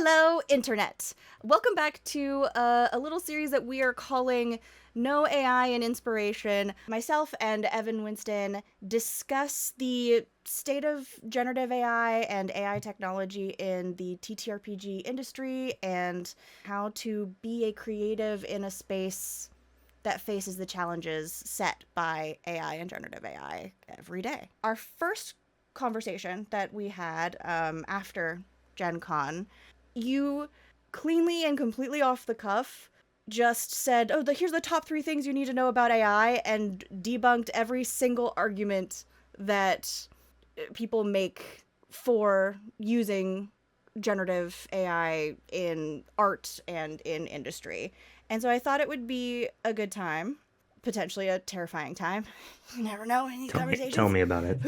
Hello, Internet. Welcome back to a little series that we are calling No AI and Inspiration. Myself and Evan Winston discuss the state of generative AI and AI technology in the TTRPG industry and how to be a creative in a space that faces the challenges set by AI and generative AI every day. Our first conversation that we had after Gen Con, you cleanly and completely off the cuff just said, oh, here's the top 3 things you need to know about AI, and debunked every single argument that people make for using generative AI in art and in industry. And so I thought it would be a good time, potentially a terrifying time. You never know in these conversations. Tell me about it.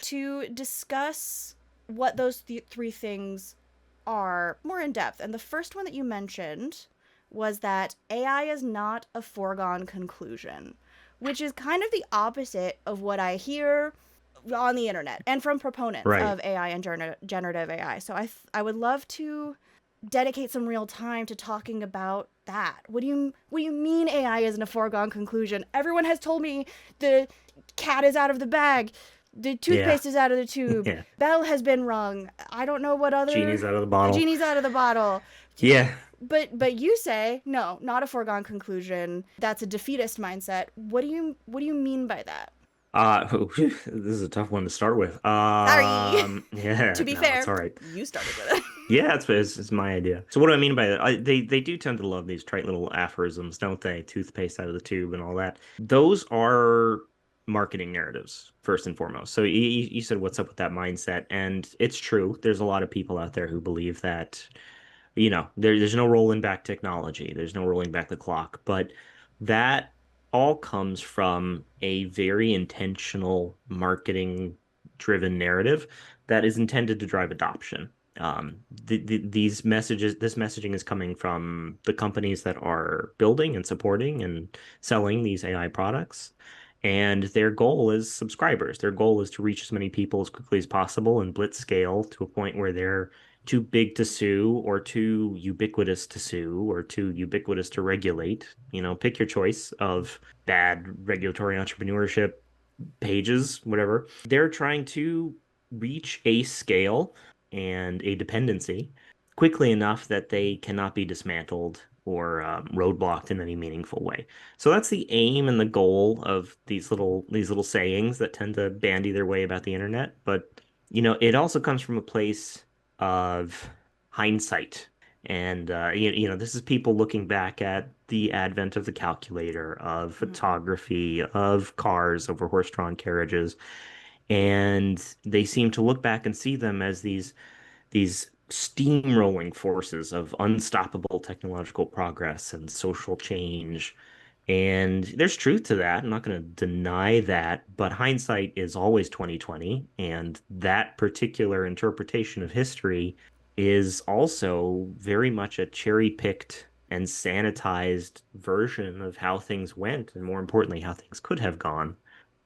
To discuss what those 3 things are more in depth. And the first one that you mentioned was that AI is not a foregone conclusion, which is kind of the opposite of what I hear on the internet and from proponents Right. of AI and generative AI. So I would love to dedicate some real time to talking about that. What do you mean AI isn't a foregone conclusion? Everyone has told me the cat is out of the bag. The toothpaste is out of the tube. Yeah. Bell has been rung. I don't know what other Genie's out of the bottle. Genie's out of the bottle. Yeah. But you say no, not a foregone conclusion. That's a defeatist mindset. What do you mean by that? This is a tough one to start with. Sorry. Yeah, To be no, it's fair, all right. you started with it. Yeah, it's my idea. So what do I mean by that? They do tend to love these trite little aphorisms, don't they? Toothpaste out of the tube and all that. Those are marketing narratives, first and foremost. So you said, what's up with that mindset? And it's true. There's a lot of people out there who believe that, there's no rolling back technology. There's no rolling back the clock. But that all comes from a very intentional marketing driven narrative that is intended to drive adoption. These messages, this messaging is coming from the companies that are building and supporting and selling these AI products. And their goal is subscribers. Their goal is to reach as many people as quickly as possible and blitz scale to a point where they're too big to sue or too ubiquitous to sue or too ubiquitous to regulate. Pick your choice of bad regulatory entrepreneurship pages, whatever. They're trying to reach a scale and a dependency quickly enough that they cannot be dismantled or roadblocked in any meaningful way. So that's the aim and the goal of these little sayings that tend to bandy their way about the internet. But it also comes from a place of hindsight. And this is people looking back at the advent of the calculator, of photography, of cars over horse-drawn carriages, and they seem to look back and see them as these steamrolling forces of unstoppable technological progress and social change. And there's truth to that. I'm not going to deny that, but hindsight is always 2020, and that particular interpretation of history is also very much a cherry-picked and sanitized version of how things went, and more importantly, how things could have gone.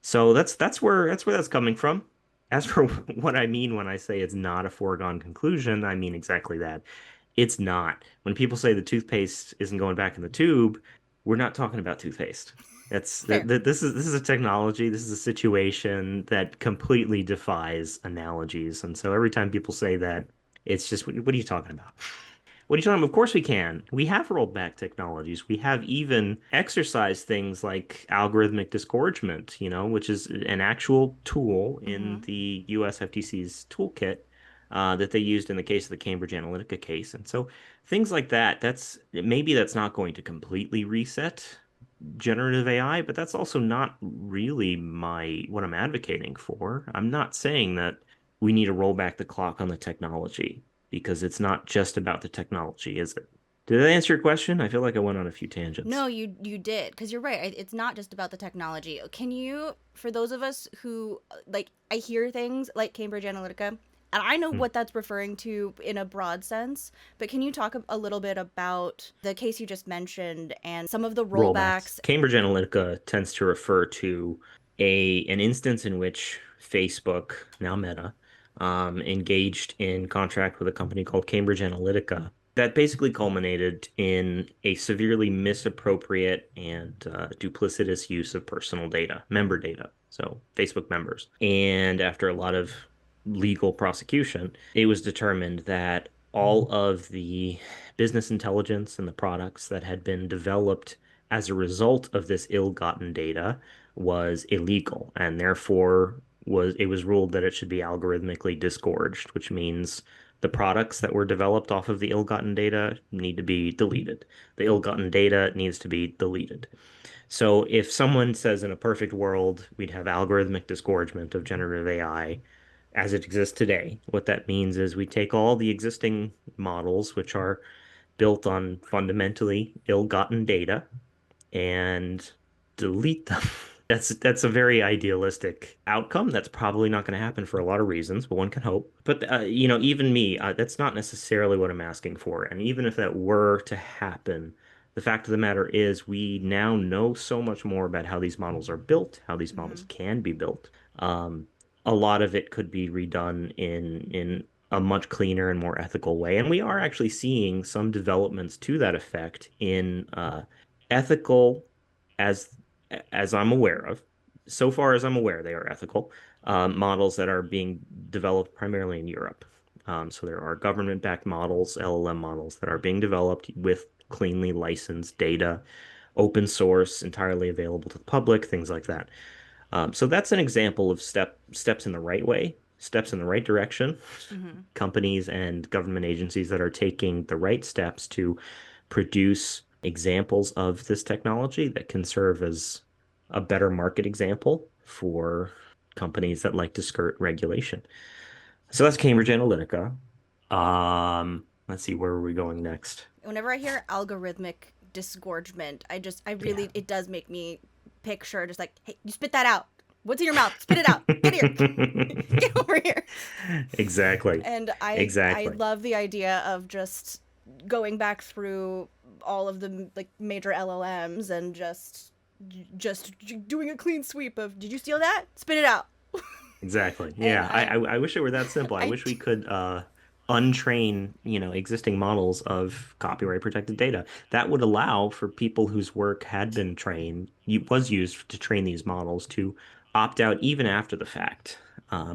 So that's where that's coming from. As for what I mean when I say it's not a foregone conclusion, I mean exactly that. It's not. When people say the toothpaste isn't going back in the tube, we're not talking about toothpaste. That's that, Fair. that this is a technology, this is a situation that completely defies analogies. And so every time people say that, it's just what are you talking about? What are you talking about? Of course we can. We have rolled back technologies. We have even exercised things like algorithmic disgorgement, which is an actual tool in Mm-hmm. the US FTC's toolkit that they used in the case of the Cambridge Analytica case. And so things like that, that's not going to completely reset generative AI, but that's also not really my what I'm advocating for. I'm not saying that we need to roll back the clock on the technology because it's not just about the technology, is it? Did that answer your question? I feel like I went on a few tangents. No, you did, because you're right. It's not just about the technology. Can you, for those of us who like, I hear things like Cambridge Analytica, and I know Hmm. what that's referring to in a broad sense, but can you talk a little bit about the case you just mentioned and some of the Rollbacks. rollbacks? Cambridge Analytica tends to refer to an instance in which Facebook, now Meta, engaged in contract with a company called Cambridge Analytica that basically culminated in a severely misappropriate and duplicitous use of personal data, member data, so Facebook members. And after a lot of legal prosecution, it was determined that all of the business intelligence and the products that had been developed as a result of this ill-gotten data was illegal, and therefore it was ruled that it should be algorithmically disgorged, which means the products that were developed off of the ill-gotten data need to be deleted. The ill-gotten data needs to be deleted. So if someone says in a perfect world we'd have algorithmic disgorgement of generative AI as it exists today, what that means is we take all the existing models, which are built on fundamentally ill-gotten data, and delete them. That's a very idealistic outcome. That's probably not going to happen for a lot of reasons, but one can hope. But even me, that's not necessarily what I'm asking for. And even if that were to happen, the fact of the matter is we now know so much more about how these models are built, how these models Mm-hmm. can be built. Um, a lot of it could be redone in a much cleaner and more ethical way. And we are actually seeing some developments to that effect in ethical as as I'm aware of. So far as I'm aware, they are ethical models that are being developed primarily in Europe. So there are government-backed models, LLM models that are being developed with cleanly licensed data, open source, entirely available to the public, things like that. So that's an example of steps in the right way, steps in the right direction. Mm-hmm. Companies and government agencies that are taking the right steps to produce examples of this technology that can serve as a better market example for companies that like to skirt regulation. So that's Cambridge Analytica. Let's see, where are we going next? Whenever I hear algorithmic disgorgement, I Yeah. really, it does make me picture just like, hey, you spit that out. What's in your mouth? Spit it out. Get here. Get over here. Exactly. And I Exactly. love the idea of just going back through all of the like major LLMs and just doing a clean sweep of, did you steal that? Spit it out. Exactly. And Yeah. I wish it were that simple. I I wish we could untrain, existing models of copyright protected data. That would allow for people whose work had been trained, was used to train these models to opt out even after the fact,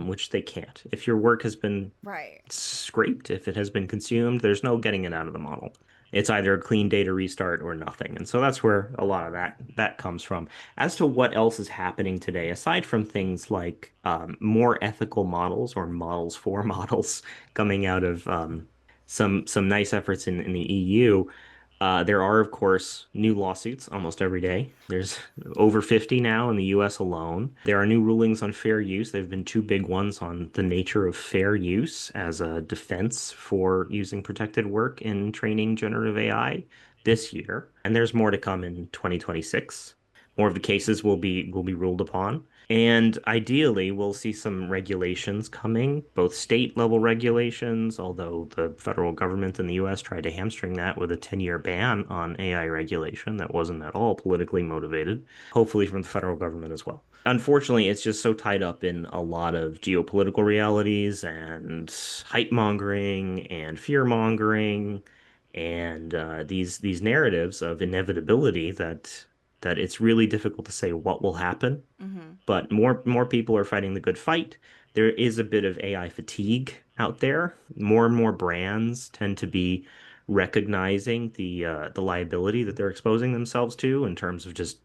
which they can't. If your work has been right. scraped, if it has been consumed, there's no getting it out of the model. It's either a clean data restart or nothing. And so that's where a lot of that comes from. As to what else is happening today, aside from things like more ethical models or models for models coming out of some nice efforts in the EU, there are, of course, new lawsuits almost every day. There's over 50 now in the US alone. There are new rulings on fair use. There have been two big ones on the nature of fair use as a defense for using protected work in training generative AI this year. And there's more to come in 2026. More of the cases will be ruled upon. And ideally, we'll see some regulations coming, both state level regulations, although the federal government in the US tried to hamstring that with a 10-year ban on AI regulation that wasn't at all politically motivated, hopefully from the federal government as well. Unfortunately, it's just so tied up in a lot of geopolitical realities and hype mongering and fear mongering and these narratives of inevitability that it's really difficult to say what will happen, Mm-hmm. but more people are fighting the good fight. There is a bit of AI fatigue out there. More and more brands tend to be recognizing the liability that they're exposing themselves to in terms of just,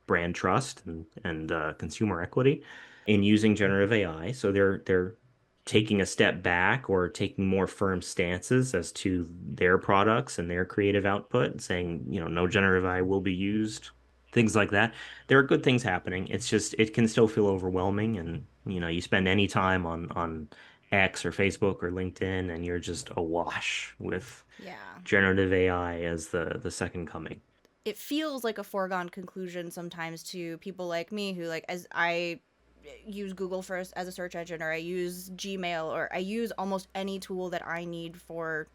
brand trust and consumer equity in using generative AI. So they're taking a step back or taking more firm stances as to their products and their creative output, saying, no generative AI will be used, things like that. There are good things happening. It's just it can still feel overwhelming, and you spend any time on X or Facebook or LinkedIn, and you're just awash with Yeah. generative AI as the second coming. It feels like a foregone conclusion sometimes to people like me who, like, as I use Google first as a search engine, or I use Gmail, or I use almost any tool that I need for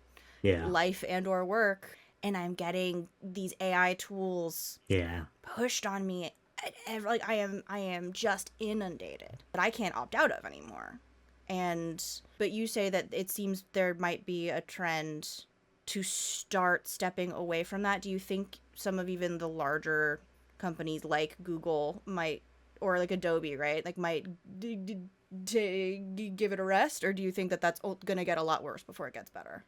Yeah, life and or work, and I'm getting these AI tools yeah, pushed on me. Like, I am just inundated that I can't opt out of anymore. And but you say that it seems there might be a trend to start stepping away from that. Do you think some of even the larger companies like Google might, or like Adobe, right? Like might give it a rest, or do you think that that's going to get a lot worse before it gets better?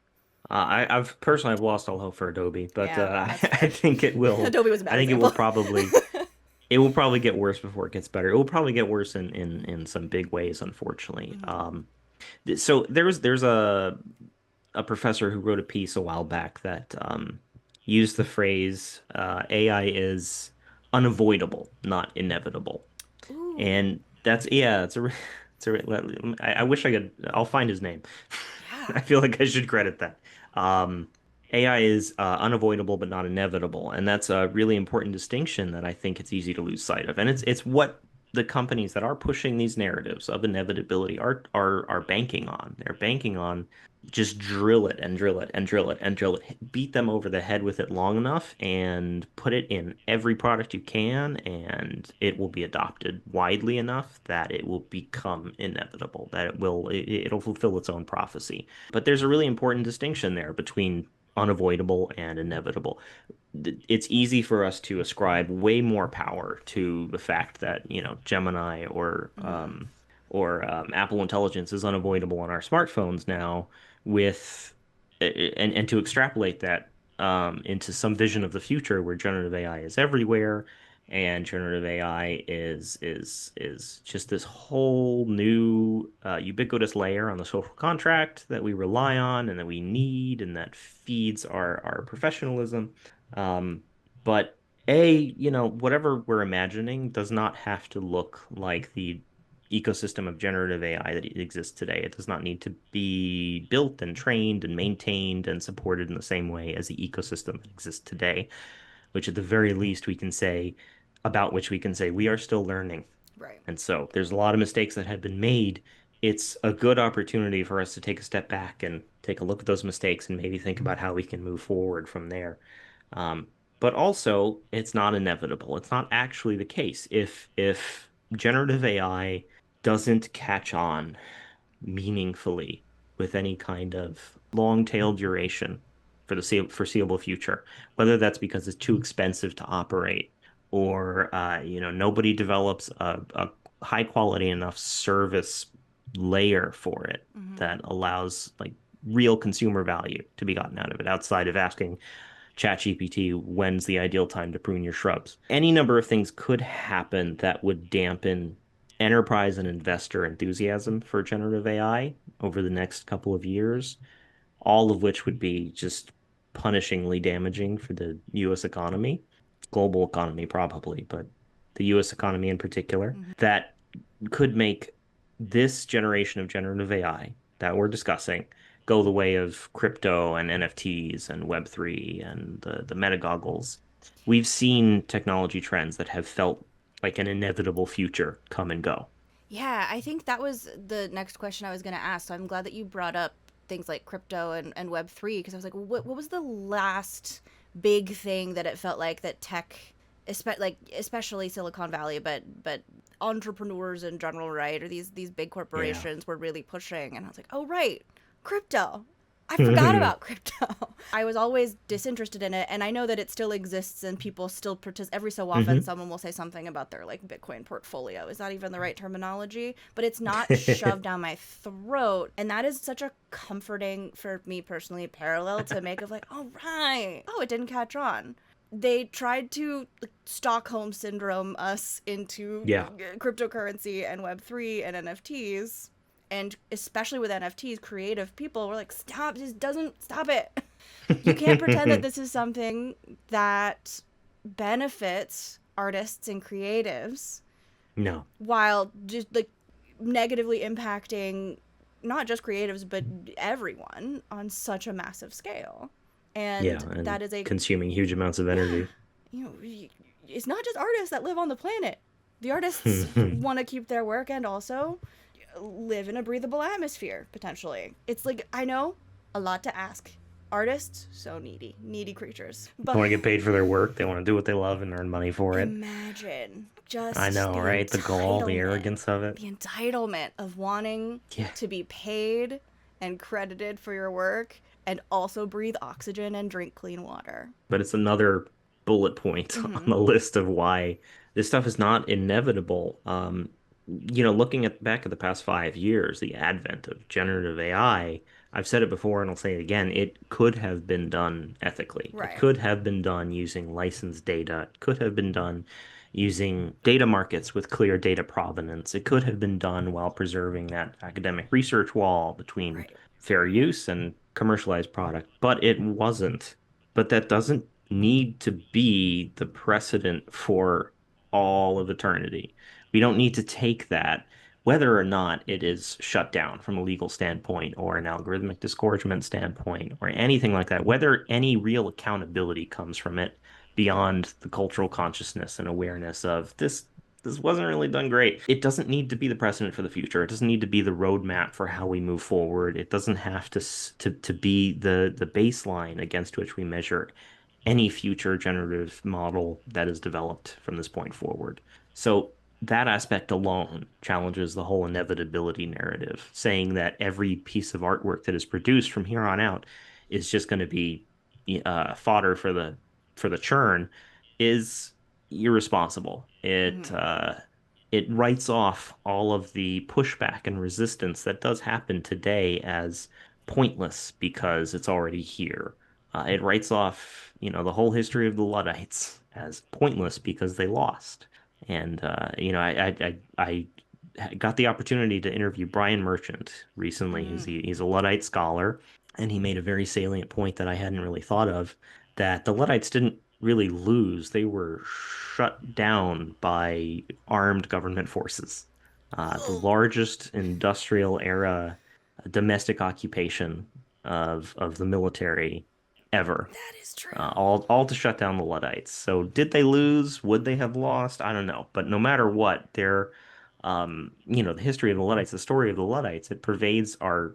I've lost all hope for Adobe, but Yeah, that's I fair. think it will. Adobe was a I bad think it will example. probably it will probably get worse before it gets better. It will probably get worse in some big ways, unfortunately. Mm-hmm. So there's a professor who wrote a piece a while back that used the phrase AI is unavoidable, not inevitable. Ooh, And that's yeah, it's I wish I could. I'll find his name. yeah, I feel like I should credit that. Um, AI is unavoidable but not inevitable, and that's a really important distinction that I think it's easy to lose sight of. And it's what the companies that are pushing these narratives of inevitability are banking on. They're banking on just drill it and drill it and drill it and drill it, beat them over the head with it long enough and put it in every product you can, and it will be adopted widely enough that it will become inevitable, that it'll fulfill its own prophecy. But there's a really important distinction there between unavoidable and inevitable. It's easy for us to ascribe way more power to the fact that, Gemini mm-hmm. or Apple Intelligence is unavoidable on our smartphones now with and to extrapolate that into some vision of the future where generative AI is everywhere and generative AI is just this whole new ubiquitous layer on the social contract that we rely on and that we need and that feeds our professionalism. Um, but whatever we're imagining does not have to look like the ecosystem of generative AI that exists today. It does not need to be built and trained and maintained and supported in the same way as the ecosystem that exists today, which at the very least we can say we are still learning. Right. And so there's a lot of mistakes that have been made. It's a good opportunity for us to take a step back and take a look at those mistakes and maybe think about how we can move forward from there. Um, but also, it's not inevitable. It's not actually the case. If generative AI doesn't catch on meaningfully with any kind of long tail duration for the foreseeable future, whether that's because it's too expensive to operate or nobody develops a high quality enough service layer for it Mm-hmm. that allows like real consumer value to be gotten out of it outside of asking ChatGPT, when's the ideal time to prune your shrubs? Any number of things could happen that would dampen enterprise and investor enthusiasm for generative AI over the next couple of years, all of which would be just punishingly damaging for the US economy, global economy probably, but the US economy in particular, Mm-hmm. that could make this generation of generative AI that we're discussing go the way of crypto and NFTs and Web3 and the meta goggles. We've seen technology trends that have felt like an inevitable future come and go. Yeah, I think that was the next question I was going to ask. So I'm glad that you brought up things like crypto and Web3 because I was like, what was the last big thing that it felt like that tech, especially Silicon Valley, but entrepreneurs in general, right, or these big Yeah. corporations were really pushing, and I was like, oh right, crypto. I forgot about crypto. I was always disinterested in it, and I know that it still exists, and people still participate. Every so often, Hmm. someone will say something about their like Bitcoin portfolio. Is that even the right terminology? But it's not shoved down my throat, and that is such a comforting for me personally parallel to make of like, oh right, oh it didn't catch on. They tried to like, Stockholm syndrome us into Yeah. cryptocurrency and Web3 and NFTs, and especially with NFTs, creative people were like, stop, just doesn't stop it. You can't pretend that this is something that benefits artists and creatives No. while just like negatively impacting not just creatives but everyone on such a massive scale. Yeah, And and that is a, consuming huge amounts of yeah, energy. you know, it's not just artists that live on the planet. The artists want to keep their work and also live in a breathable atmosphere potentially. It's like, I know, a lot to ask. Artists, so needy creatures. They But want to get paid for their work. They want to do what they love and earn money for it. imagine I just know, right? The gall, the arrogance of it. the entitlement of wanting Yeah. to be paid and credited for your work and also breathe oxygen and drink clean water. But it's another bullet point on Mm-hmm. the list of why this stuff is not inevitable. Looking at back at the past 5 years, the advent of generative AI, I've said it before and I'll say it again, it could have been done ethically. It Right. could have been done using licensed data. It could have been done using data markets with clear data provenance. It could have been done while preserving that academic research wall between Right. fair use and commercialized product, but it wasn't. But that doesn't need to be the precedent for all of eternity. We don't need to take that, whether or not it is shut down from a legal standpoint or an algorithmic disgorgement standpoint or anything like that, whether any real accountability comes from it beyond the cultural consciousness and awareness of this wasn't really done great. It doesn't need to be the precedent for the future. It doesn't need to be the roadmap for how we move forward. It doesn't have to be the baseline against which we measure any future generative model that is developed from this point forward. So that aspect alone challenges the whole inevitability narrative, saying that every piece of artwork that is produced from here on out is just going to be fodder for the churn is irresponsible. Mm-hmm. It writes off all of the pushback and resistance that does happen today as pointless because it's already here. It writes off, the whole history of the Luddites as pointless because they lost. And I got the opportunity to interview Brian Merchant recently. Mm. He's a Luddite scholar, and he made a very salient point that I hadn't really thought of, that the Luddites didn't really lose. They were shut down by armed government forces. The largest industrial era domestic occupation of the military ever, That is true. all to shut down the Luddites. So did they lose? Would they have lost? I don't know. But no matter what, the history of the Luddites, the story of the Luddites, it pervades our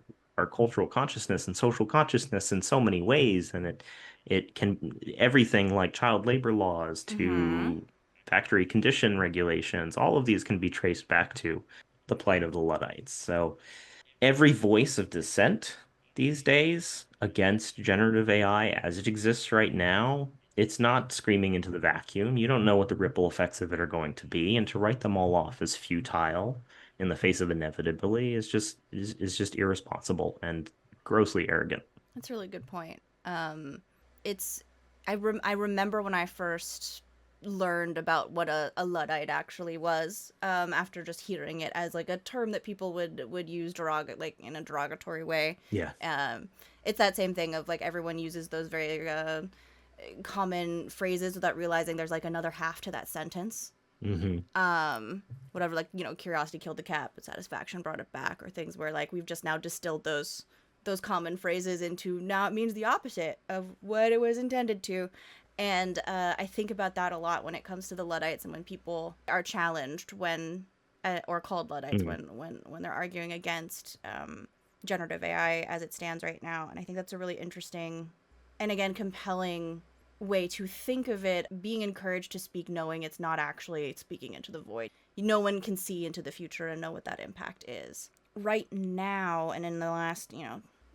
cultural consciousness and social consciousness in so many ways, and it can everything like child labor laws Mm-hmm. to factory condition regulations. All of these can be traced back to the plight of the Luddites. So every voice of dissent these days against generative AI as it exists right now, it's not screaming into the vacuum. You don't know what the ripple effects of it are going to be, and to write them all off as futile in the face of inevitability is just irresponsible and grossly arrogant. That's a really good point. It's I remember when I first learned about what a Luddite actually was, after just hearing it as like a term that people would use like in a derogatory way. Yeah. Um, it's that same thing of like everyone uses those very common phrases without realizing there's like another half to that sentence. Hmm. Whatever, like, curiosity killed the cat but satisfaction brought it back, or things where like we've just now distilled those common phrases into now it means the opposite of what it was intended to. And I think about that a lot when it comes to the Luddites and when people are challenged when or called Luddites Mm. when they're arguing against generative AI as it stands right now. And I think that's a really interesting and again compelling way to think of it, being encouraged to speak knowing it's not actually speaking into the void. No one can see into the future and know what that impact is. Right now and in the last,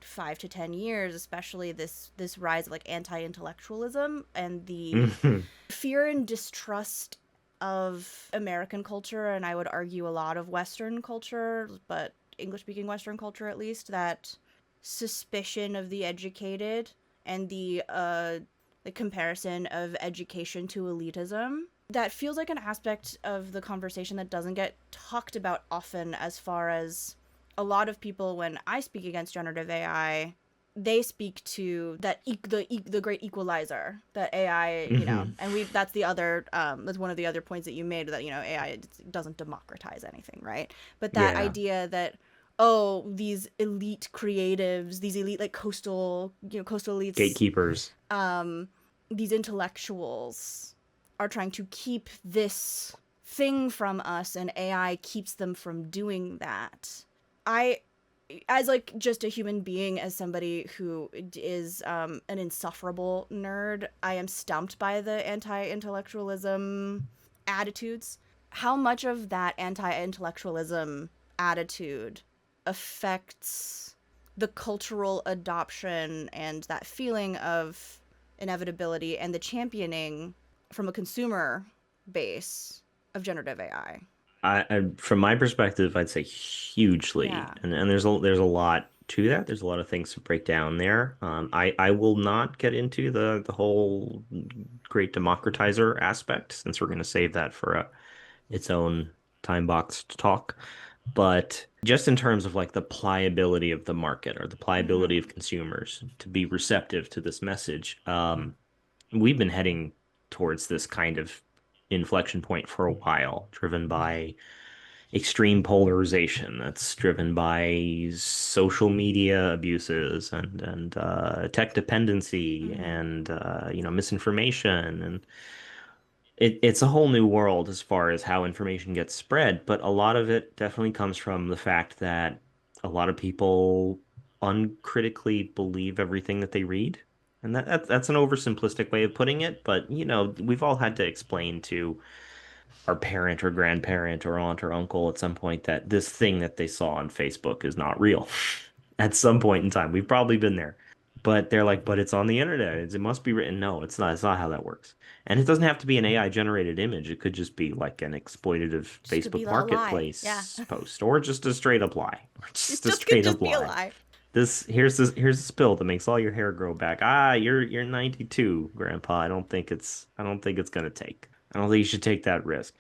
5 to 10 years, especially this rise of like anti-intellectualism and the Hmm. fear and distrust of American culture, and I would argue a lot of Western culture, but English speaking Western culture at least, that suspicion of the educated and the comparison of education to elitism. That feels like an aspect of the conversation that doesn't get talked about often, as far as a lot of people, when I speak against generative AI, they speak to the great equalizer that AI, Hmm. and we that's the other that's one of the other points that you made, that AI doesn't democratize anything, right? But that Yeah. idea that, oh, these elite creatives, these elite like coastal elites, Gatekeepers. um, these intellectuals are trying to keep this thing from us, and AI keeps them from doing that. I as like just a human being, as somebody who is an insufferable nerd, I am stumped by the anti-intellectualism attitudes. How much of that anti-intellectualism attitude affects the cultural adoption and that feeling of inevitability and the championing from a consumer base of generative AI? From my perspective, I'd say hugely, Yeah. and there's a lot to that. There's a lot of things to break down there. I will not get into the whole great democratizer aspect since we're going to save that for its own time box to talk. But just in terms of like the pliability of the market or the pliability of Mm-hmm. consumers to be receptive to this message, we've been heading towards this kind of inflection point for a while, driven by extreme polarization that's driven by social media abuses and tech dependency Mm-hmm. and misinformation and it's a whole new world as far as how information gets spread, but a lot of it definitely comes from the fact that a lot of people uncritically believe everything that they read. And that's an oversimplistic way of putting it, but we've all had to explain to our parent or grandparent or aunt or uncle at some point that this thing that they saw on Facebook is not real. At some point in time, we've probably been there. But they're like, but it's on the internet. It must be written. No, it's not. It's not how that works. And it doesn't have to be an AI generated image. It could just be like an exploitative Just could be Facebook a lie. Yeah. marketplace post or just a straight up lie or It just a just could straight up just be a lie. lie. Here's a spill that makes all your hair grow back. Ah, you're 92, Grandpa. I don't think it's gonna take. I don't think you should take that risk.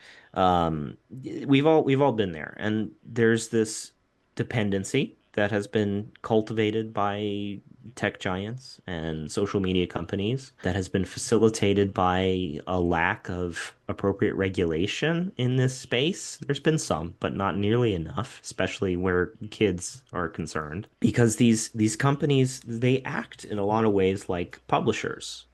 We've all been there, and there's this dependency that has been cultivated by tech giants and social media companies that has been facilitated by a lack of appropriate regulation in this space. There's been some, but not nearly enough, especially where kids are concerned, because these companies they act in a lot of ways like publishers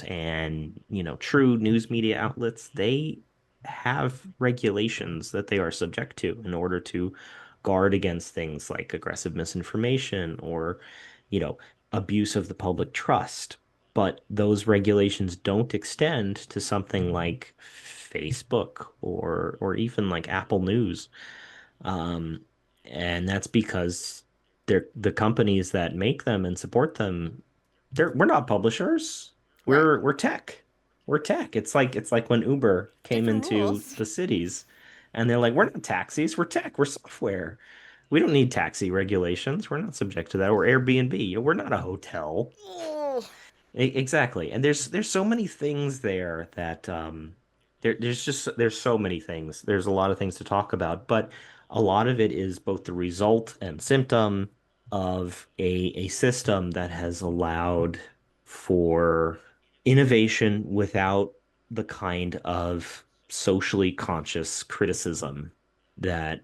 and true news media outlets, they have regulations that they are subject to in order to guard against things like aggressive misinformation or you know abuse of the public trust. But those regulations don't extend to something like Facebook or even like Apple News. um, and that's because the companies that make them and support them, we're not publishers. Right. We're tech. We're tech. It's like when Uber came Different into rules. the cities and they're like, we're not taxis, we're tech, we're software. We don't need taxi regulations. We're not subject to that. Or Airbnb. We're not a hotel. Oh. Exactly. And there's so many things there that there's so many things. There's a lot of things to talk about, but a lot of it is both the result and symptom of a system that has allowed for innovation without the kind of socially conscious criticism that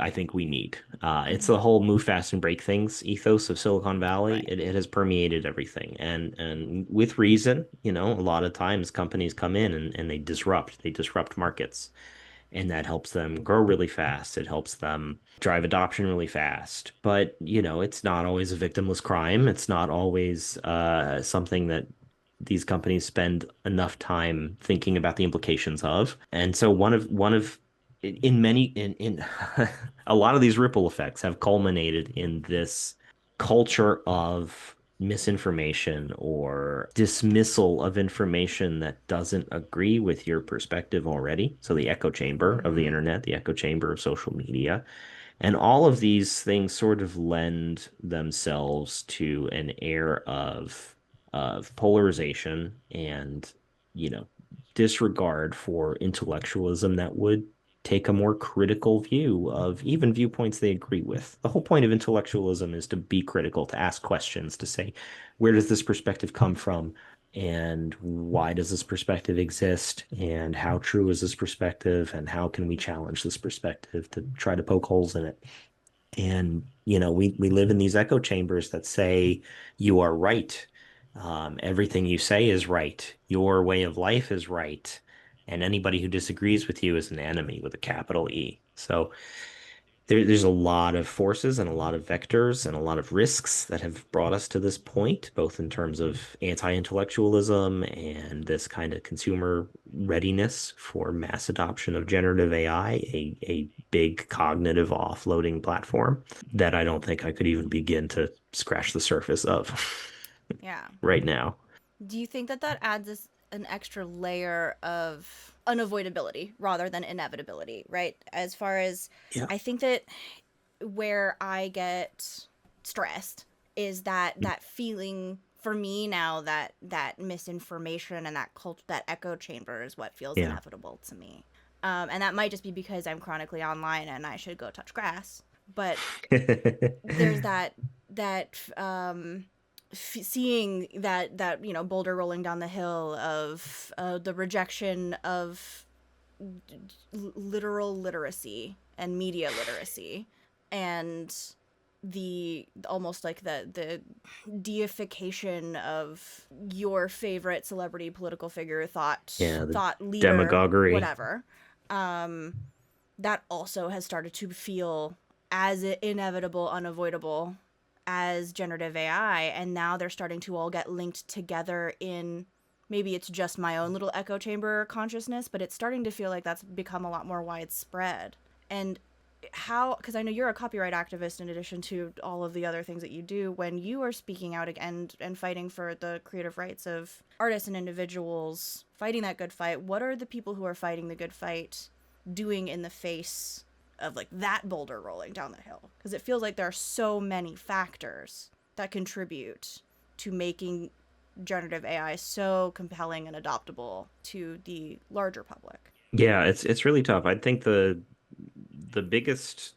I think we need. It's the Mm-hmm. whole move fast and break things ethos of Silicon Valley. Right. It has permeated everything, and with reason. A lot of times companies come in and they disrupt markets, and that helps them grow really fast. It helps them drive adoption really fast. But it's not always a victimless crime. It's not always something that these companies spend enough time thinking about the implications of. And so one of in many in a lot of these ripple effects have culminated in this culture of misinformation or dismissal of information that doesn't agree with your perspective already. So the echo chamber of the Mm-hmm. internet, the echo chamber of social media, and all of these things sort of lend themselves to an air of polarization and, you know, disregard for intellectualism that would take a more critical view of even viewpoints they agree with. The whole point of intellectualism is to be critical, to ask questions, to say, where does this perspective come from? And why does this perspective exist? And how true is this perspective? And how can we challenge this perspective to try to poke holes in it? And, we live in these echo chambers that say you are right. Everything you say is right. Your way of life is right. And anybody who disagrees with you is an enemy with a capital E. So there's a lot of forces and a lot of vectors and a lot of risks that have brought us to this point, both in terms of anti-intellectualism and this kind of consumer readiness for mass adoption of generative AI, a big cognitive offloading platform that I don't think I could even begin to scratch the surface of Yeah. right now. Do you think that that adds an extra layer of unavoidability rather than inevitability, right? As far as Yeah. I think that where I get stressed is that feeling for me now that that misinformation and that echo chamber is what feels Yeah. inevitable to me. And that might just be because I'm chronically online and I should go touch grass. But there's that seeing that boulder rolling down the hill of the rejection of literal literacy and media literacy, and the almost like the deification of your favorite celebrity, political figure, Yeah, the thought leader, demagoguery. whatever. um that also has started to feel as inevitable, unavoidable as generative AI. And now they're starting to all get linked together in, maybe it's just my own little echo chamber consciousness, but it's starting to feel like that's become a lot more widespread. And how, because I know you're a copyright activist in addition to all of the other things that you do, when you are speaking out and fighting for the creative rights of artists and individuals, fighting that good fight, what are the people who are fighting the good fight doing in the face of like that boulder rolling down the hill? Because it feels like there are so many factors that contribute to making generative AI so compelling and adoptable to the larger public. Yeah, it's really tough. I think the biggest,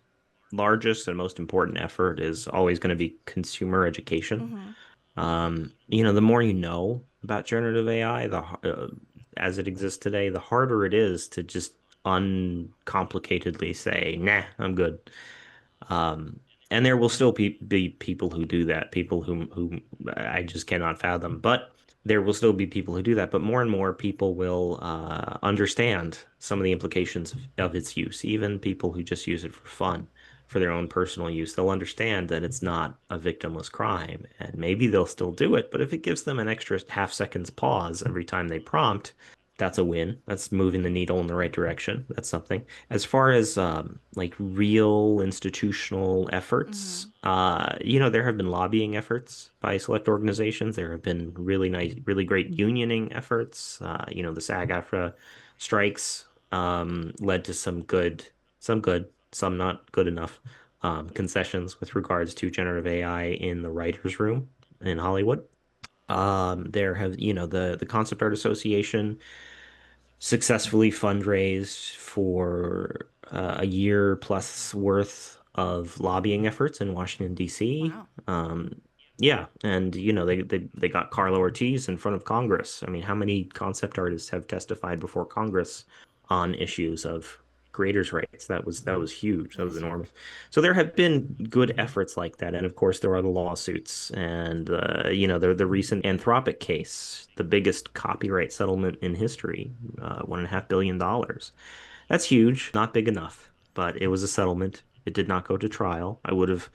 largest, and most important effort is always going to be consumer education. Mm-hmm. The more you know about generative AI, as it exists today, the harder it is to just uncomplicatedly say, "Nah, I'm good." Um, and there will still be people who do that, people whom I just cannot fathom. But there will still be people who do that. But more and more people will understand some of the implications of its use. Even people who just use it for fun, for their own personal use, they'll understand that it's not a victimless crime, and maybe they'll still do it. But if it gives them an extra half second's pause every time they prompt, that's a win. That's moving the needle in the right direction. That's something. As far as like real institutional efforts, Mm-hmm. there have been lobbying efforts by select organizations. There have been really nice, really great unioning efforts. The SAG-AFTRA strikes led to some not good enough concessions with regards to generative AI in the writers' room in Hollywood. There have, the Concept Art Association successfully fundraised for a year plus worth of lobbying efforts in Washington, D.C. Wow. Yeah, and they got Carlo Ortiz in front of Congress. I mean, how many concept artists have testified before Congress on issues of creators' rights? That was huge. That That was is huge. enormous. So there have been good efforts like that, and of course there are the lawsuits, and the recent Anthropic case, the biggest copyright settlement in history, $1.5 billion. That's huge, not big enough, but it was a settlement. It did not go to trial. I would have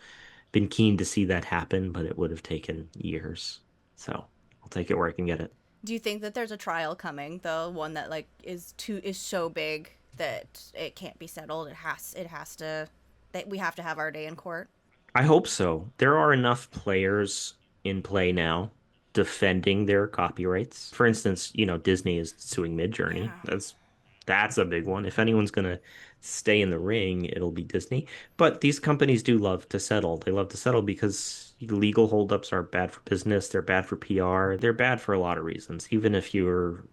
been keen to see that happen, but it would have taken years. So I'll take it where I can get it. Do you think that there's a trial coming, though, one that like is so big that it can't be settled? It has to, that we have to have our day in court. I hope so. There are enough players in play now defending their copyrights. For instance, Disney is suing Midjourney. Yeah. That's a big one. If anyone's gonna stay in the ring, it'll be Disney. But these companies do love to settle. They love to settle because legal holdups are bad for business, they're bad for PR, they're bad for a lot of reasons. Even if you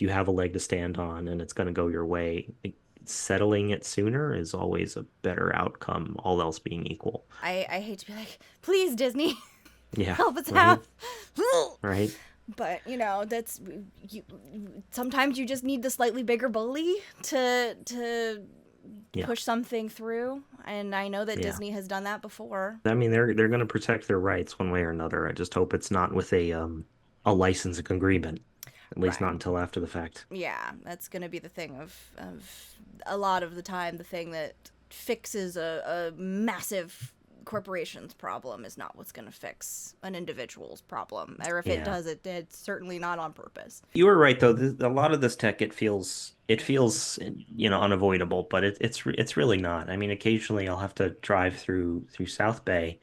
have a leg to stand on and it's gonna go your way, settling it sooner is always a better outcome, all else being equal. I hate to be like, please, Disney, Yeah, help us out. right, right. But that's you. Sometimes you just need the slightly bigger bully to Yeah, push something through, and I know that yeah. Disney has done that before. I mean, they're going to protect their rights one way or another. I just hope it's not with a licensing agreement, at least not Right. until after the fact. Yeah, that's gonna be the thing of a lot of the time, the thing that fixes a massive corporation's problem is not what's going to fix an individual's problem. Or if it Yeah. does, it's certainly not on purpose. You were right though. A lot of this tech, it feels unavoidable, but it's really not. I mean, occasionally I'll have to drive through South Bay,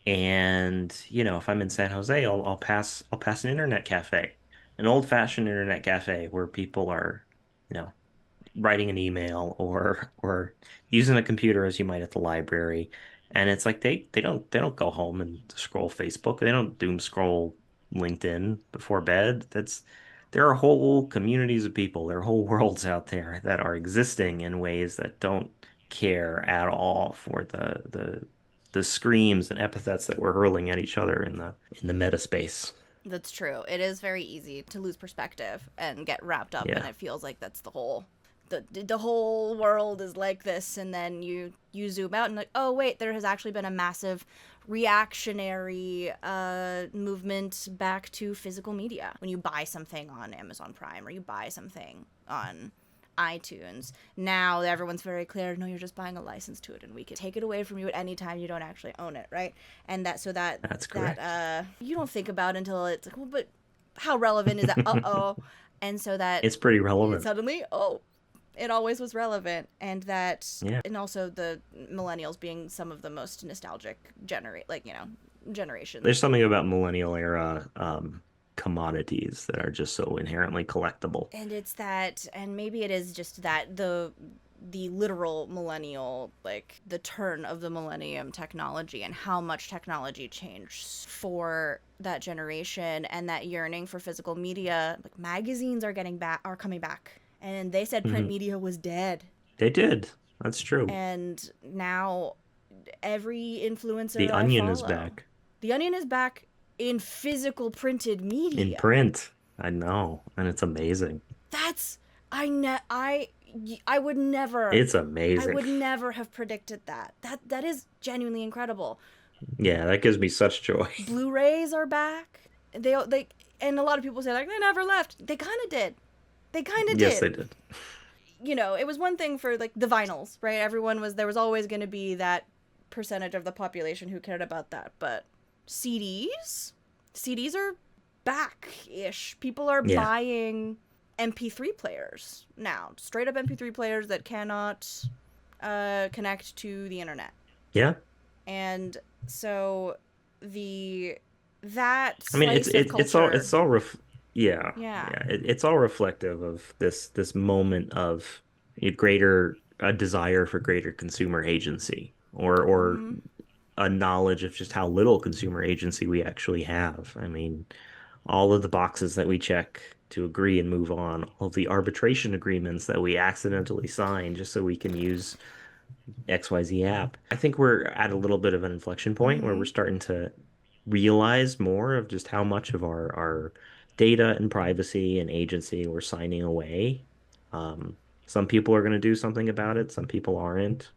and if I'm in San Jose, I'll pass an internet cafe, an old-fashioned internet cafe where people are, you know, writing an email or using a computer as you might at the library. And it's like they don't go home and scroll Facebook. They don't doom scroll LinkedIn before bed. There are whole communities of people, there are whole worlds out there that are existing in ways that don't care at all for the screams and epithets that we're hurling at each other in the meta space. That's true. It is very easy to lose perspective and get wrapped up, and Yeah. it feels like that's the whole world is like this, and then you zoom out and like, oh wait, there has actually been a massive reactionary movement back to physical media. When you buy something on Amazon Prime or you buy something on iTunes, now everyone's very clear, no, you're just buying a license to it and we can take it away from you at any time, you don't actually own it, right? And That's correct. you don't think about until it's like, well, but how relevant is that? Uh-oh. And so that It's pretty relevant. suddenly, oh, it always was relevant. And Yeah. also the millennials being some of the most nostalgic generations. There's something about millennial era commodities that are just so inherently collectible. And it's that, and maybe it is just that the literal millennial, like the turn of the millennium technology and how much technology changed for that generation, and that yearning for physical media. Like magazines are coming back, and they said print Hmm. media was dead. They did. That's true. And now every influencer The I Onion is follow, back the Onion is back in physical printed in media. print. I know, and it's amazing. That's I would never, It's amazing. have predicted that. That is genuinely incredible. Yeah, that gives me such joy. Blu-rays are back. They and a lot of people say like they never left. They kind of did. They kind of Yes, they did. did. It was one thing for like the vinyls, right? There was always going to be that percentage of the population who cared about that, but CDs are back-ish. People are Yeah. buying MP3 players now, straight up MP3 players that cannot connect to the internet. Yeah. And so the that I mean, it's slice of it, it's all culture, it's all yeah, yeah. yeah. It's all reflective of this moment of a greater a desire for greater consumer agency, or Mm-hmm. a knowledge of just how little consumer agency we actually have. I mean, all of the boxes that we check to agree and move on, all of the arbitration agreements that we accidentally sign just so we can use XYZ app. I think we're at a little bit of an inflection point where Mm-hmm. we're starting to realize more of just how much of our data and privacy and agency we're signing away. Some people are going to do something about it, some people aren't.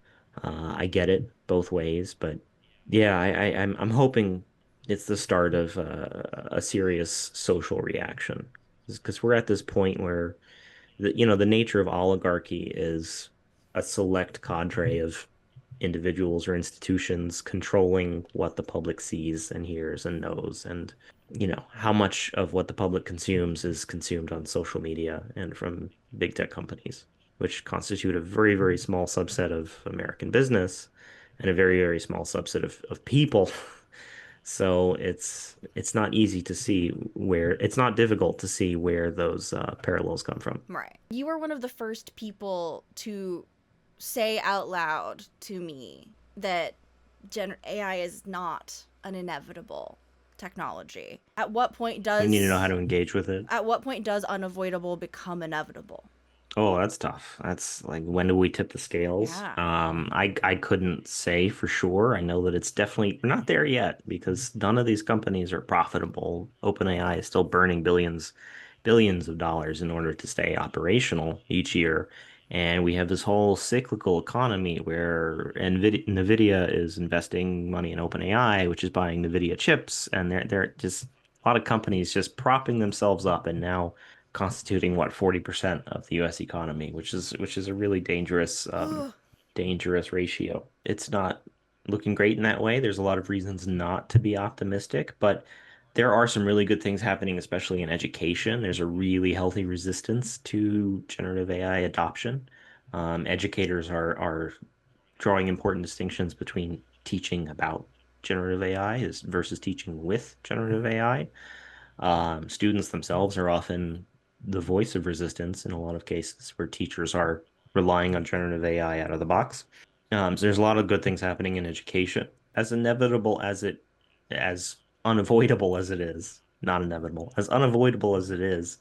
I get it both ways, but yeah, I'm hoping it's the start of a serious social reaction, because we're at this point where the nature of oligarchy is a select cadre of individuals or institutions controlling what the public sees and hears and knows, and how much of what the public consumes is consumed on social media and from big tech companies, which constitute a very, very small subset of American business and a very, very small subset of people. So it's not difficult to see where those parallels come from. Right. You were one of the first people to say out loud to me that AI is not an inevitable technology. You need to know how to engage with it. At what point does unavoidable become inevitable? Oh, that's tough. That's like, when do we tip the scales? Yeah. I couldn't say for sure. I know that it's definitely we're not there yet because none of these companies are profitable. OpenAI is still burning billions of dollars in order to stay operational each year. And we have this whole cyclical economy where NVIDIA is investing money in OpenAI, which is buying NVIDIA chips, and they're just a lot of companies just propping themselves up and now constituting what 40% of the US economy, which is a really dangerous Ugh. dangerous ratio. It's not looking great in that way. There's a lot of reasons not to be optimistic, but there are some really good things happening, especially in education. There's a really healthy resistance to generative AI adoption. Educators are drawing important distinctions between teaching about generative AI versus teaching with generative AI. Students themselves are often the voice of resistance in a lot of cases where teachers are relying on generative AI out of the box. So there's a lot of good things happening in education. As inevitable as as unavoidable as it is, not inevitable, as unavoidable as it is,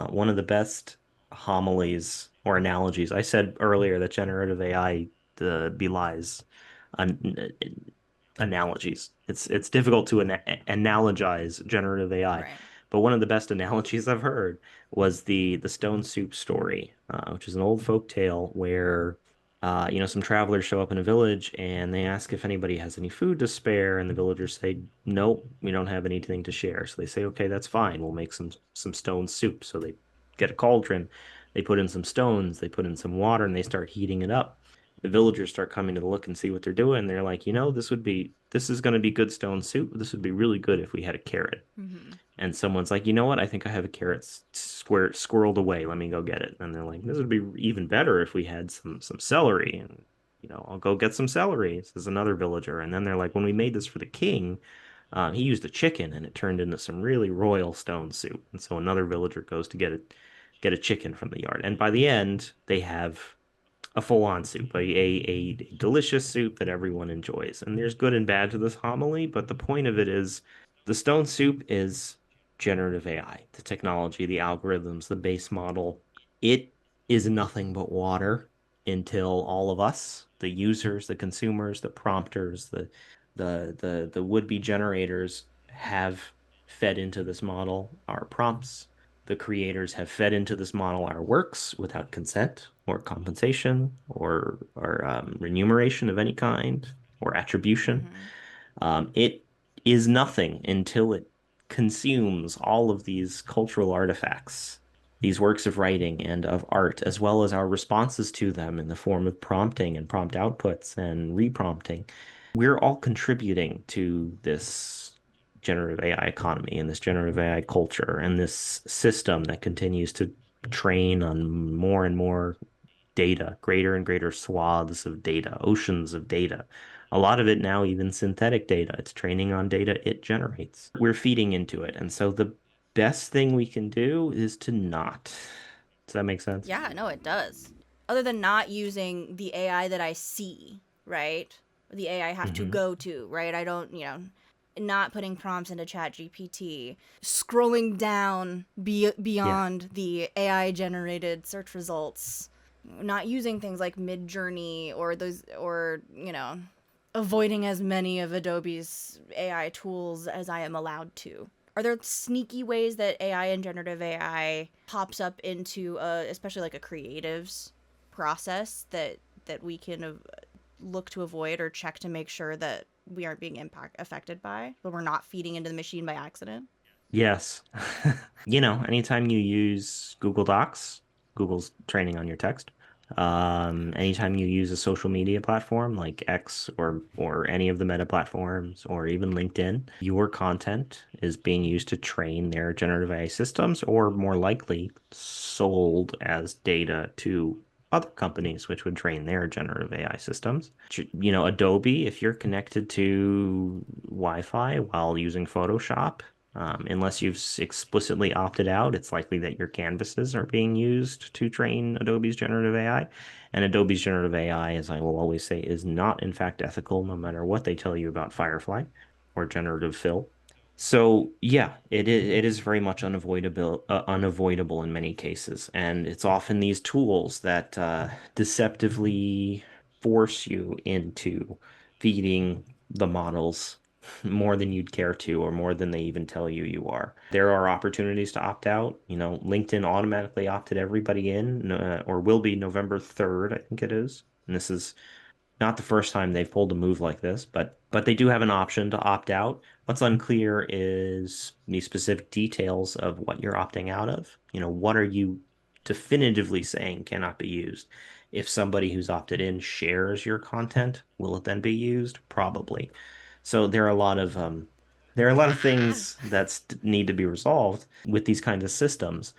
one of the best homilies or analogies. I said earlier that generative AI belies an analogies. It's difficult to analogize generative AI, Right. but one of the best analogies I've heard was the stone soup story, which is an old folk tale where some travelers show up in a village and they ask if anybody has any food to spare, and the villagers say, "Nope, we don't have anything to share." So they say, "Okay, that's fine. We'll make some stone soup." So they get a cauldron, they put in some stones, they put in some water, and they start heating it up. The villagers start coming to look and see what they're doing. They're like, this is going to be good stone soup. This would be really good if we had a carrot. Hmm. And someone's like, you know what? I think I have a carrot squirreled away. Let me go get it. And they're like, this would be even better if we had some celery. And I'll go get some celery, says another villager. And then they're like, when we made this for the king, he used a chicken, and it turned into some really royal stone soup. And so another villager goes to get a chicken from the yard. And by the end, they have a full-on soup, a delicious soup that everyone enjoys. And there's good and bad to this homily, but the point of it is the stone soup is generative AI, the technology, the algorithms, the base model. It is nothing but water until all of us, the users, the consumers, the prompters, the would-be generators have fed into this model our prompts. The creators have fed into this model our works without consent or compensation or remuneration of any kind or attribution. Hmm. It is nothing until it consumes all of these cultural artifacts, these works of writing and of art, as well as our responses to them in the form of prompting and prompt outputs and reprompting. We're all contributing to this generative AI economy and this generative AI culture and this system that continues to train on more and more data, greater and greater swaths of data, oceans of data. A lot of it now, even synthetic data, it's training on data it generates. We're feeding into it. And so the best thing we can do is to not. Does that make sense? Yeah, no, it does. Other than not using the AI that I see, right? The AI I have to Hmm. go to, right? I don't, not putting prompts into Chat GPT, scrolling down Yeah. beyond the AI generated search results, not using things like Midjourney or those, or, avoiding as many of Adobe's AI tools as I am allowed to. Are there sneaky ways that AI and generative AI pops up into, especially like a creative's process that we can look to avoid or check to make sure that we aren't being affected by, but we're not feeding into the machine by accident? Yes. Anytime you use Google Docs, Google's training on your text. Anytime you use a social media platform like X or any of the Meta platforms or even LinkedIn, your content is being used to train their generative AI systems, or more likely sold as data to other companies which would train their generative AI systems. Adobe, if you're connected to Wi-Fi while using Photoshop, unless you've explicitly opted out, it's likely that your canvases are being used to train Adobe's generative AI. And Adobe's generative AI, as I will always say, is not in fact ethical, no matter what they tell you about Firefly or generative fill. So yeah, it is very much unavoidable in many cases, and it's often these tools that deceptively force you into feeding the models more than you'd care to, or more than they even tell you you are. There are opportunities to opt out. LinkedIn automatically opted everybody in, or will be November 3rd, I think it is. And this is not the first time they've pulled a move like this, but they do have an option to opt out. What's unclear is the specific details of what you're opting out of. What are you definitively saying cannot be used? If somebody who's opted in shares your content, will it then be used? Probably. So there are a lot of things that need to be resolved with these kinds of systems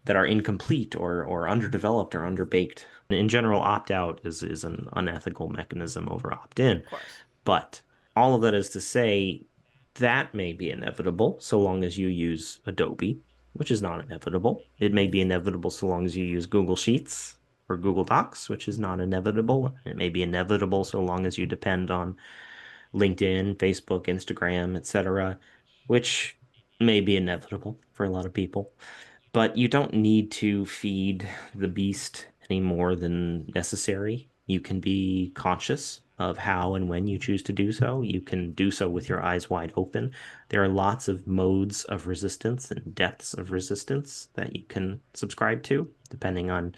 that are incomplete or underdeveloped or underbaked. In general, opt-out is an unethical mechanism over opt-in. Of course. But all of that is to say that may be inevitable so long as you use Adobe, which is not inevitable. It may be inevitable so long as you use Google Sheets or Google Docs, which is not inevitable. It may be inevitable so long as you depend on LinkedIn, Facebook, Instagram, etc., which may be inevitable for a lot of people. But you don't need to feed the beast any more than necessary. You can be conscious of how and when you choose to do so. You can do so with your eyes wide open. There are lots of modes of resistance and depths of resistance that you can subscribe to, depending on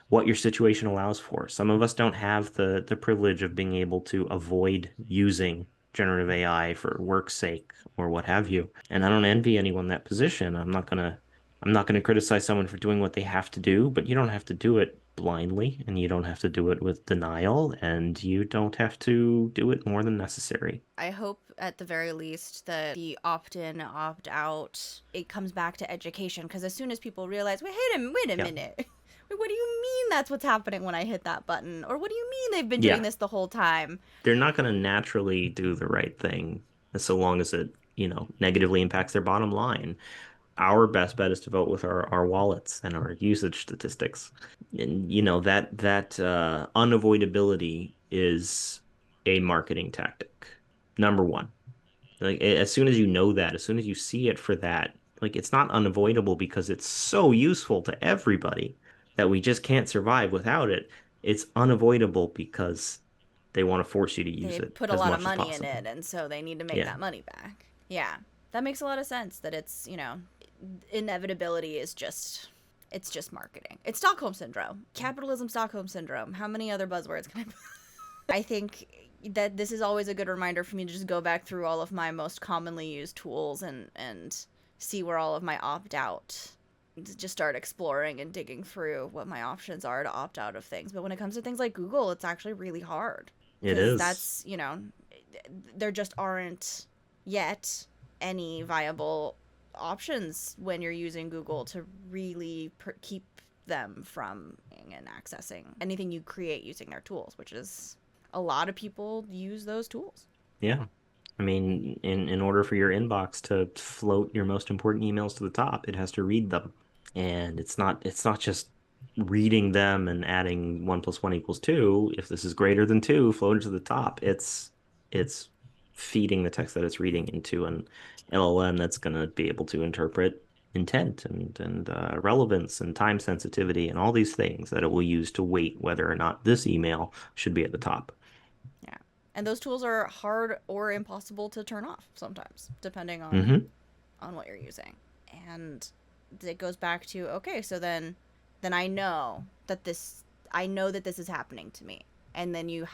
what your situation allows for. Some of us don't have the privilege of being able to avoid using generative AI for work's sake or what have you. And I don't envy anyone in that position. I'm not gonna criticize someone for doing what they have to do, but you don't have to do it blindly, and you don't have to do it with denial, and you don't have to do it more than necessary. I hope at the very least that the opt-in, opt-out, it comes back to education, because as soon as people realize, wait a Yeah. minute. What do you mean that's what's happening when I hit that button? Or what do you mean they've been doing Yeah. this the whole time? They're not gonna naturally do the right thing so long as it, negatively impacts their bottom line. Our best bet is to vote with our wallets and our usage statistics. And that unavoidability is a marketing tactic. Number one. Like as soon as you know that, as soon as you see it for that, like it's not unavoidable because it's so useful to everybody that we just can't survive without it. It's unavoidable because they want to force you to use They it put a as lot of much as money in it, possible. and so they need to make Yeah. that money back. Yeah, that makes a lot of sense. That it's, inevitability is just, it's just marketing. It's Stockholm Syndrome. Capitalism Stockholm Syndrome. How many other buzzwords can I put? I think that this is always a good reminder for me to just go back through all of my most commonly used tools and see where all of my opt out, just start exploring and digging through what my options are to opt out of things. But when it comes to things like Google, it's actually really hard, It because is. that's, there just aren't yet any viable options when you're using Google to really keep them from and accessing anything you create using their tools, which is a lot of people use those tools. Yeah. I mean, in order for your inbox to float your most important emails to the top, it has to read them. And it's not just reading them and adding 1 + 1 = 2. If this is greater than 2, float it to the top. It's feeding the text that it's reading into an LLM that's going to be able to interpret intent and relevance and time sensitivity and all these things that it will use to weight whether or not this email should be at the top. Yeah. And those tools are hard or impossible to turn off sometimes, depending Hmm. on what you're using. And it goes back to, okay, so then I know that this is happening to me. And then you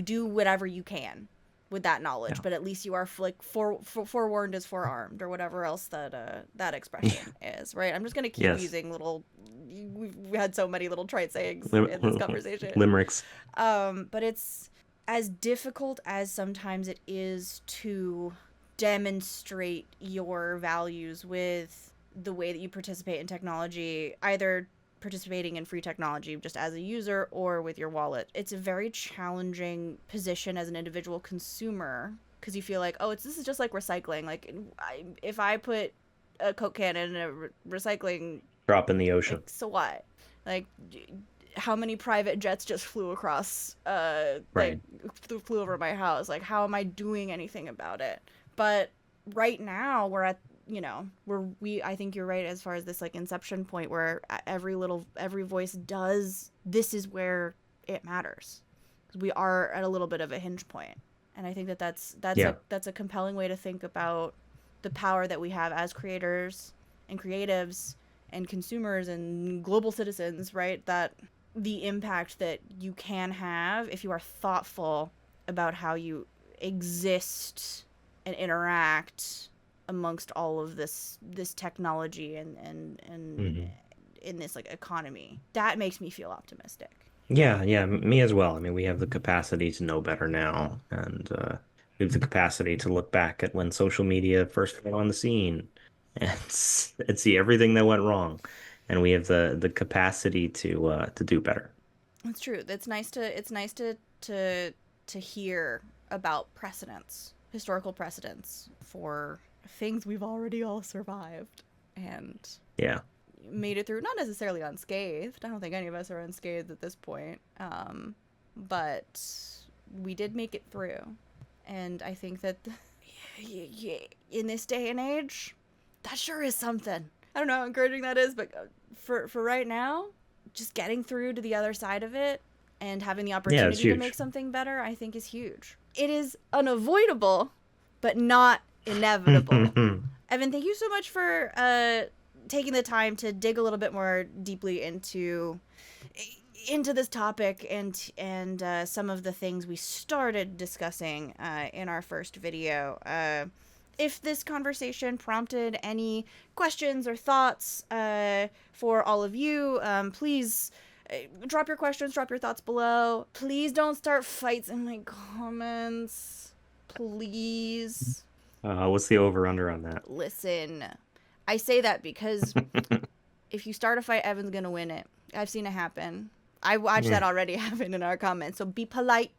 do whatever you can with that knowledge, Yeah. but at least you are like forewarned is forearmed, or whatever else that expression is, right? I'm just gonna keep Yes. using little. We had so many little trite sayings Lim in this conversation. Limericks. But it's as difficult as sometimes it is to demonstrate your values with the way that you participate in technology, either participating in free technology just as a user or with your wallet. It's a very challenging position as an individual consumer, because you feel like, oh, this is just like recycling. Like, if I put a Coke can in a recycling, Drop in the ocean. like, so what? Like, how many private jets just flew across, like, Right. flew over my house? Like, how am I doing anything about it? But right now, we're at, I think you're right as far as this, like, inception point where every voice does, this is where it matters. We are at a little bit of a hinge point. And I think that Yeah. that's a compelling way to think about the power that we have as creators and creatives and consumers and global citizens, right? That the impact that you can have if you are thoughtful about how you exist and interact amongst all of this technology and Hmm. in this, like, economy. That makes me feel optimistic. Yeah, yeah, me as well. I mean, we have the capacity to know better now, and we have the capacity to look back at when social media first came on the scene and and see everything that went wrong, and we have the capacity to do better. It's true. It's nice to hear about precedents, historical precedents for things we've already all survived and Yeah, made it through, not necessarily unscathed. I don't think any of us are unscathed at this point. But we did make it through. And I think that in this day and age, that sure is something. I don't know how encouraging that is, but for right now, just getting through to the other side of it and having the yeah, it's opportunity to make huge. something better, I think is huge. It is unavoidable, but not inevitable. Evan, thank you so much for taking the time to dig a little bit more deeply into this topic and some of the things we started discussing in our first video. If this conversation prompted any questions or thoughts for all of you, please drop your questions, drop your thoughts below. Please don't start fights in my comments. Please. What's the over under on that? Listen, I say that because if you start a fight, Evan's gonna win it. I've seen it happen. I watched that Mm. already happen in our comments. So be polite.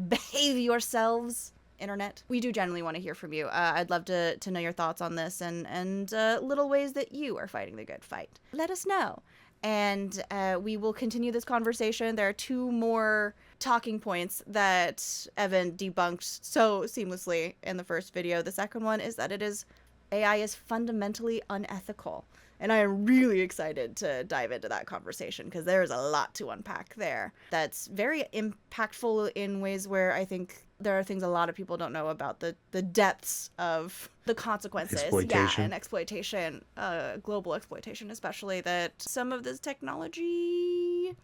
Behave yourselves, internet. We do generally want to hear from you. I'd love to know your thoughts on this and little ways that you are fighting the good fight. Let us know. And we will continue this conversation. There are two more talking points that Evan debunked so seamlessly in the first video. The second one is that AI is fundamentally unethical. And I am really excited to dive into that conversation because there's a lot to unpack there that's very impactful in ways where I think there are things a lot of people don't know about the depths of the consequences. Yeah, and Exploitation. exploitation, global exploitation, especially that some of this technology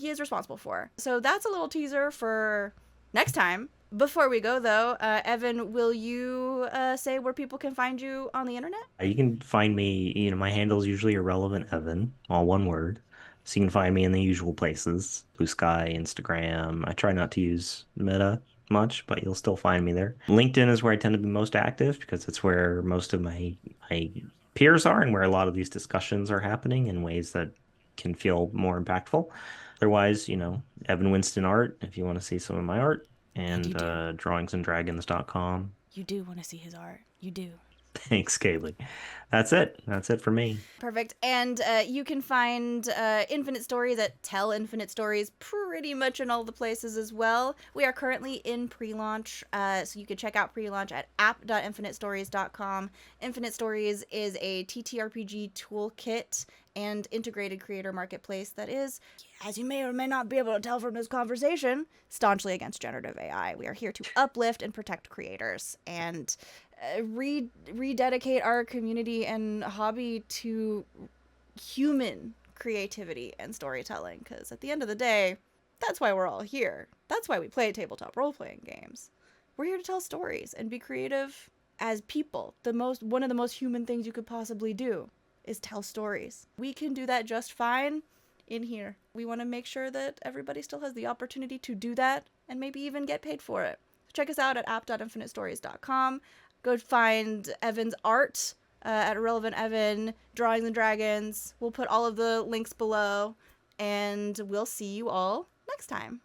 is responsible for. So that's a little teaser for next time. Before we go, though, Evan, will you say where people can find you on the internet? You can find me, my handle is usually irrelevant Evan, all one word. So you can find me in the usual places, Blue Sky, Instagram. I try not to use Meta much, but you'll still find me there. LinkedIn is where I tend to be most active because it's where most of my peers are and where a lot of these discussions are happening in ways that can feel more impactful. Otherwise, Evan Winston art, if you want to see some of my art, And you and do. dringsanddragons.com. You do want to see his art. You do. Thanks, Kaylee. That's it. That's it for me. Perfect. And you can find Infinite Stories at Tell Infinite Stories pretty much in all the places as well. We are currently in pre-launch, so you can check out pre-launch at app.infinitestories.com. Infinite Stories is a TTRPG toolkit and integrated creator marketplace that is, as you may or may not be able to tell from this conversation, staunchly against generative AI. We are here to uplift and protect creators and rededicate our community and hobby to human creativity and storytelling, because at the end of the day, that's why we're all here. That's why we play tabletop role-playing games. We're here to tell stories and be creative as people. One of the most human things you could possibly do is tell stories. We can do that just fine in here. We want to make sure that everybody still has the opportunity to do that and maybe even get paid for it. Check us out at app.infinitestories.com. Go find Evan's art at Irrelevant Evan, Drawings and Dragons. We'll put all of the links below, and we'll see you all next time.